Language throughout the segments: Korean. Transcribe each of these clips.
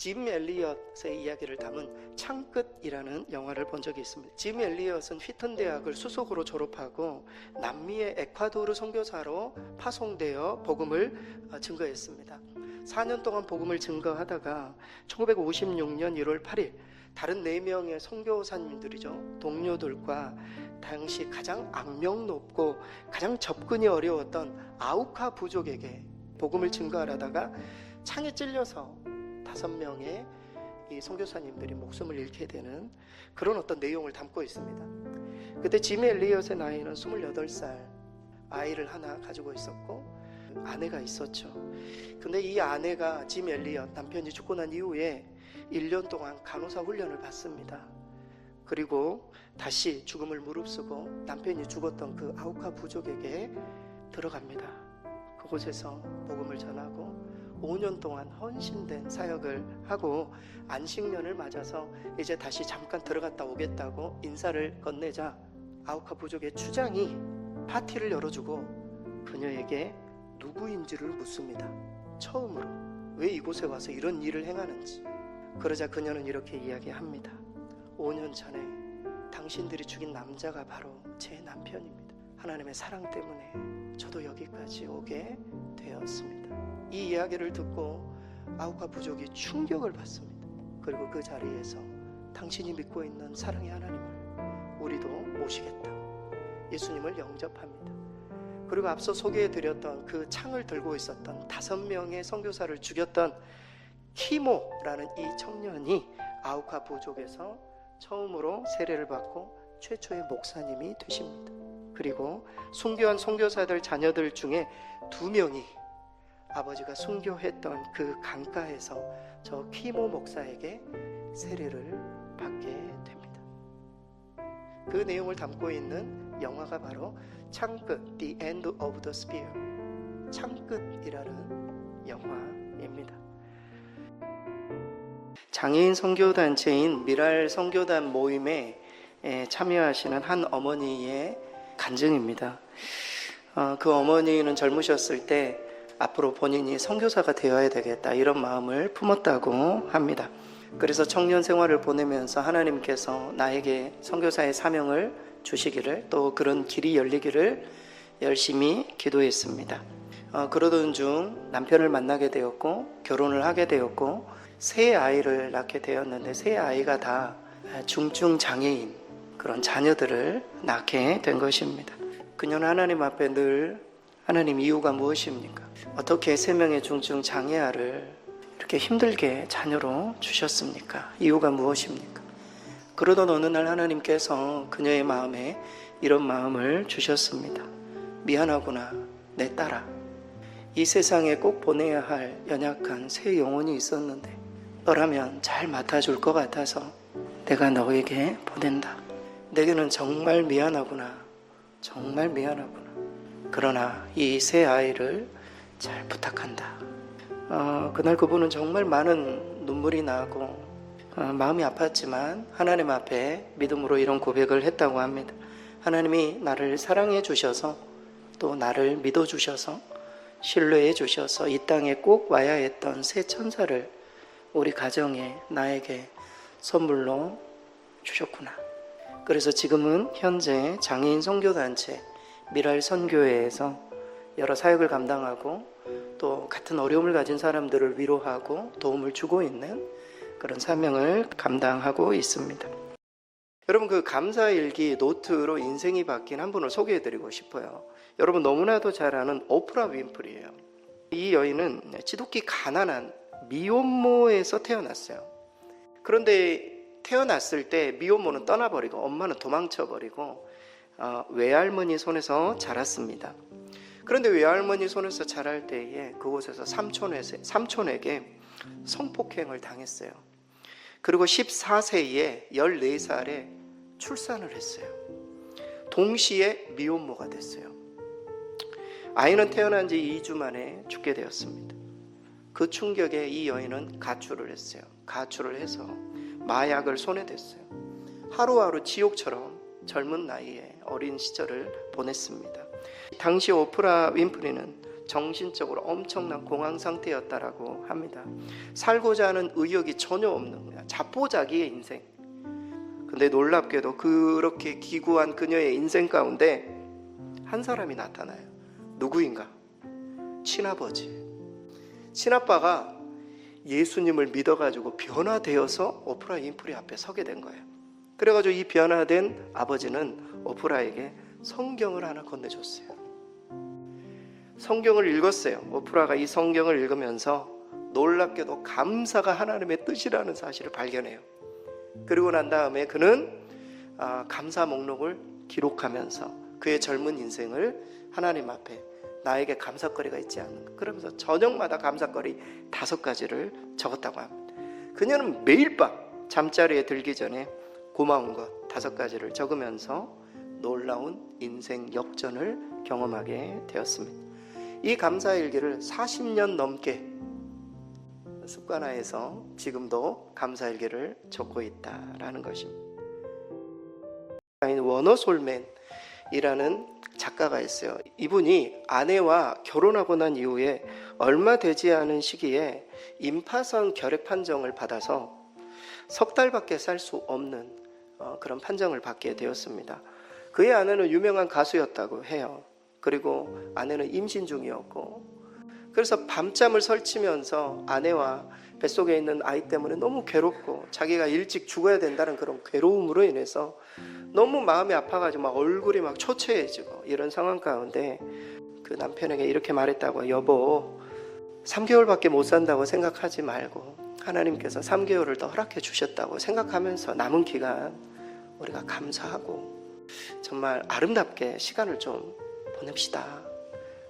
짐 엘리엇의 이야기를 담은 창끝이라는 영화를 본 적이 있습니다. 짐 엘리엇은 휘튼 대학을 수석으로 졸업하고 남미의 에콰도르 선교사로 파송되어 복음을 증거했습니다. 4년 동안 복음을 증거하다가 1956년 1월 8일 다른 4명의 선교사님들이죠, 동료들과 당시 가장 악명 높고 가장 접근이 어려웠던 아우카 부족에게 복음을 증거하려다가 창에 찔려서 5명의 이 선교사님들이 목숨을 잃게 되는 그런 어떤 내용을 담고 있습니다. 그때 짐 엘리엇의 나이는 28살, 아이를 하나 가지고 있었고 아내가 있었죠. 근데 이 아내가 짐 엘리엇 남편이 죽고 난 이후에 1년 동안 간호사 훈련을 받습니다. 그리고 다시 죽음을 무릅쓰고 남편이 죽었던 그 아우카 부족에게 들어갑니다. 그곳에서 복음을 전하고 5년 동안 헌신된 사역을 하고 안식년을 맞아서 이제 다시 잠깐 들어갔다 오겠다고 인사를 건네자 아우카 부족의 추장이 파티를 열어주고 그녀에게 누구인지를 묻습니다. 처음으로 왜 이곳에 와서 이런 일을 행하는지. 그러자 그녀는 이렇게 이야기합니다. 5년 전에 당신들이 죽인 남자가 바로 제 남편입니다. 하나님의 사랑 때문에 저도 여기까지 오게 되었습니다. 이 이야기를 듣고 아우카 부족이 충격을 받습니다. 그리고 그 자리에서 당신이 믿고 있는 사랑의 하나님을 우리도 모시겠다, 예수님을 영접합니다. 그리고 앞서 소개해드렸던 그 창을 들고 있었던 5명의 선교사를 죽였던 키모라는 이 청년이 아우카 부족에서 처음으로 세례를 받고 최초의 목사님이 되십니다. 그리고 순교한 선교사들 자녀들 중에 2명이 아버지가 순교했던 그 강가에서 저 키모 목사에게 세례를 받게 됩니다. 그 내용을 담고 있는 영화가 바로 창끝, The End of the Spear, 창끝이라는 영화입니다. 장애인 선교단체인 미랄 선교단 모임에 참여하시는 한 어머니의 간증입니다. 그 어머니는 젊으셨을 때 앞으로 본인이 선교사가 되어야 되겠다 이런 마음을 품었다고 합니다. 그래서 청년 생활을 보내면서 하나님께서 나에게 선교사의 사명을 주시기를, 또 그런 길이 열리기를 열심히 기도했습니다. 그러던 중 남편을 만나게 되었고 결혼을 하게 되었고 세 아이를 낳게 되었는데 세 아이가 다 중증 장애인 그런 자녀들을 낳게 된 것입니다. 그녀는 하나님 앞에 늘 하나님, 이유가 무엇입니까? 어떻게 3명의 중증 장애아를 이렇게 힘들게 자녀로 주셨습니까? 이유가 무엇입니까? 그러던 어느 날 하나님께서 그녀의 마음에 이런 마음을 주셨습니다. 미안하구나, 내 딸아. 이 세상에 꼭 보내야 할 연약한 새 영혼이 있었는데 너라면 잘 맡아줄 것 같아서 내가 너에게 보낸다. 내게는 정말 미안하구나, 정말 미안하구나. 그러나 이 세 아이를 잘 부탁한다. 그날 그분은 정말 많은 눈물이 나고 마음이 아팠지만 하나님 앞에 믿음으로 이런 고백을 했다고 합니다. 하나님이 나를 사랑해 주셔서 또 나를 믿어 주셔서 신뢰해 주셔서 이 땅에 꼭 와야 했던 새 천사를 우리 가정에 나에게 선물로 주셨구나. 그래서 지금은 현재 장애인 선교단체 미랄 선교회에서 여러 사역을 감당하고 또 같은 어려움을 가진 사람들을 위로하고 도움을 주고 있는 그런 사명을 감당하고 있습니다. 여러분, 그 감사일기 노트로 인생이 바뀐 한 분을 소개해드리고 싶어요. 여러분 너무나도 잘 아는 오프라 윈프리예요. 이 여인은 지독히 가난한 미혼모에서 태어났어요. 그런데 태어났을 때 미혼모는 떠나버리고 엄마는 도망쳐버리고 외할머니 손에서 자랐습니다. 그런데 외할머니 손에서 자랄 때에 그곳에서 삼촌에게 성폭행을 당했어요. 그리고 14세에 14살에 출산을 했어요. 동시에 미혼모가 됐어요. 아이는 태어난 지 2주 만에 죽게 되었습니다. 그 충격에 이 여인은 가출을 했어요. 가출을 해서 마약을 손에 댔어요. 하루하루 지옥처럼 젊은 나이에 어린 시절을 보냈습니다. 당시 오프라 윈프리는 정신적으로 엄청난 공황 상태였다라고 합니다. 살고자 하는 의욕이 전혀 없는 거야. 자포자기의 인생. 근데 놀랍게도 그렇게 기구한 그녀의 인생 가운데 한 사람이 나타나요. 누구인가? 친아버지. 친아빠가 예수님을 믿어가지고 변화되어서 오프라 윈프리 앞에 서게 된 거예요. 그래가지고 이 변화된 아버지는 오프라에게 성경을 하나 건네줬어요. 성경을 읽었어요. 오프라가 이 성경을 읽으면서 놀랍게도 감사가 하나님의 뜻이라는 사실을 발견해요. 그리고 난 다음에 그는 감사 목록을 기록하면서 그의 젊은 인생을 하나님 앞에 나에게 감사거리가 있지 않는가, 그러면서 저녁마다 감사거리 5가지를 적었다고 합니다. 그녀는 매일 밤 잠자리에 들기 전에 고마운 것 5가지를 적으면서 놀라운 인생 역전을 경험하게 되었습니다. 이 감사일기를 40년 넘게 습관화해서 지금도 감사일기를 적고 있다라는 것입니다. 워너 솔맨이라는 작가가 있어요. 이분이 아내와 결혼하고 난 이후에 얼마 되지 않은 시기에 임파선 결핵 판정을 받아서 석 달밖에 살 수 없는 그런 판정을 받게 되었습니다. 그의 아내는 유명한 가수였다고 해요. 그리고 아내는 임신 중이었고, 그래서 밤잠을 설치면서 아내와 뱃속에 있는 아이 때문에 너무 괴롭고 자기가 일찍 죽어야 된다는 그런 괴로움으로 인해서 너무 마음이 아파가지고 막 얼굴이 막 초췌해지고 이런 상황 가운데 그 남편에게 이렇게 말했다고. 여보, 3개월밖에 못 산다고 생각하지 말고 하나님께서 3개월을 더 허락해 주셨다고 생각하면서 남은 기간 우리가 감사하고 정말 아름답게 시간을 좀 보냅시다.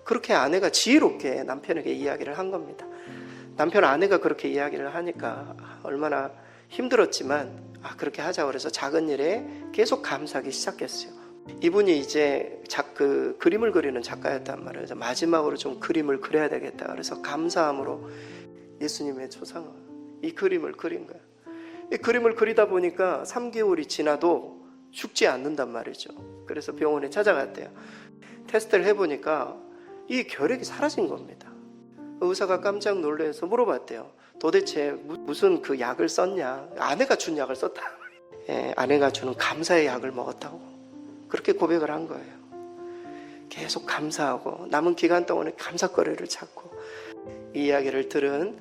그렇게 아내가 지혜롭게 남편에게 이야기를 한 겁니다. 남편 아내가 그렇게 이야기를 하니까 얼마나 힘들었지만 그렇게 하자 그래서 작은 일에 계속 감사하기 시작했어요. 이분이 이제 그림을 그리는 작가였단 말이에요. 그래서 마지막으로 좀 그림을 그려야 되겠다. 그래서 감사함으로 예수님의 초상화 이 그림을 그린 거예요. 이 그림을 그리다 보니까 3개월이 지나도 죽지 않는단 말이죠. 그래서 병원에 찾아갔대요. 테스트를 해보니까 이 결핵이 사라진 겁니다. 의사가 깜짝 놀라서 물어봤대요. 도대체 무슨 그 약을 썼냐? 아내가 준 약을 썼다. 아내가 주는 감사의 약을 먹었다고 그렇게 고백을 한 거예요. 계속 감사하고 남은 기간 동안에 감사거리를 찾고, 이 이야기를 들은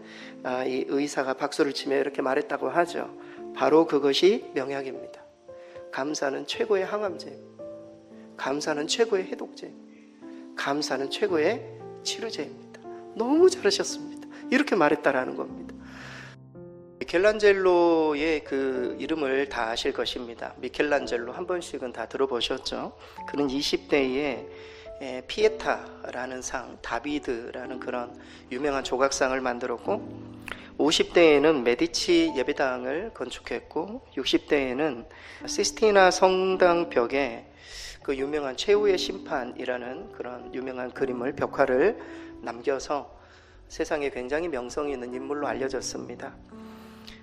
이 의사가 박수를 치며 이렇게 말했다고 하죠. 바로 그것이 명약입니다. 감사는 최고의 항암제, 감사는 최고의 해독제, 감사는 최고의 치료제입니다. 너무 잘하셨습니다. 이렇게 말했다라는 겁니다. 미켈란젤로의 그 이름을 다 아실 것입니다. 미켈란젤로 한 번씩은 다 들어보셨죠? 그는 20대에 피에타라는 상, 다비드라는 그런 유명한 조각상을 만들었고, 50대에는 메디치 예배당을 건축했고, 60대에는 시스티나 성당 벽에 그 유명한 최후의 심판이라는 그런 유명한 그림을, 벽화를 남겨서 세상에 굉장히 명성이 있는 인물로 알려졌습니다.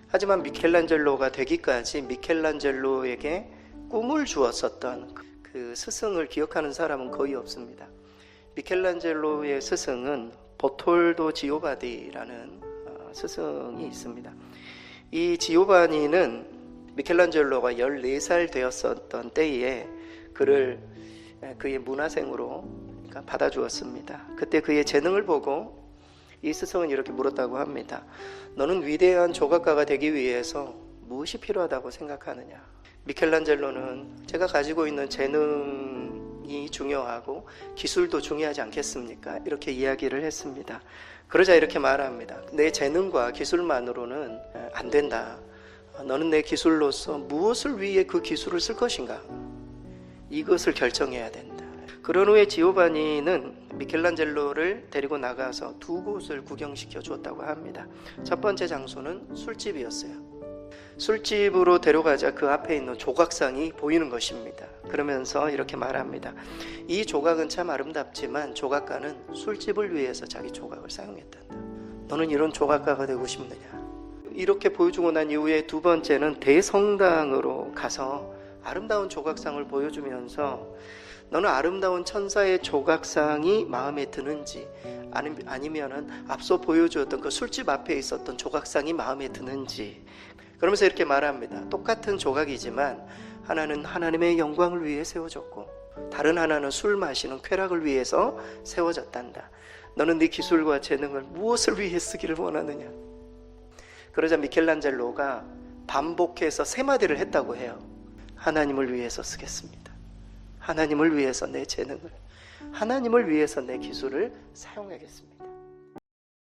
하지만 미켈란젤로가 되기까지 미켈란젤로에게 꿈을 주었었던 그 스승을 기억하는 사람은 거의 없습니다. 미켈란젤로의 스승은 보톨도 지오바디라는 스승이 있습니다. 이 지오바니는 미켈란젤로가 14살 되었었던 때에 그를 그의 문화생으로 받아주었습니다. 그때 그의 재능을 보고 이 스승은 이렇게 물었다고 합니다. 너는 위대한 조각가가 되기 위해서 무엇이 필요하다고 생각하느냐? 미켈란젤로는 제가 가지고 있는 재능이 중요하고 기술도 중요하지 않겠습니까? 이렇게 이야기를 했습니다. 그러자 이렇게 말합니다. 내 재능과 기술만으로는 안 된다. 너는 내 기술로서 무엇을 위해 그 기술을 쓸 것인가? 이것을 결정해야 된다. 그런 후에 지오바니는 미켈란젤로를 데리고 나가서 2곳을 구경시켜 주었다고 합니다. 첫 번째 장소는 술집이었어요. 술집으로 데려가자 그 앞에 있는 조각상이 보이는 것입니다. 그러면서 이렇게 말합니다. 이 조각은 참 아름답지만 조각가는 술집을 위해서 자기 조각을 사용했단다. 너는 이런 조각가가 되고 싶느냐? 이렇게 보여주고 난 이후에 두 번째는 대성당으로 가서 아름다운 조각상을 보여주면서 너는 아름다운 천사의 조각상이 마음에 드는지, 아니면은 앞서 보여주었던 그 술집 앞에 있었던 조각상이 마음에 드는지. 그러면서 이렇게 말합니다. 똑같은 조각이지만 하나는 하나님의 영광을 위해 세워졌고 다른 하나는 술 마시는 쾌락을 위해서 세워졌단다. 너는 네 기술과 재능을 무엇을 위해 쓰기를 원하느냐? 그러자 미켈란젤로가 반복해서 세 마디를 했다고 해요. 하나님을 위해서 쓰겠습니다. 하나님을 위해서 내 재능을, 하나님을 위해서 내 기술을 사용하겠습니다.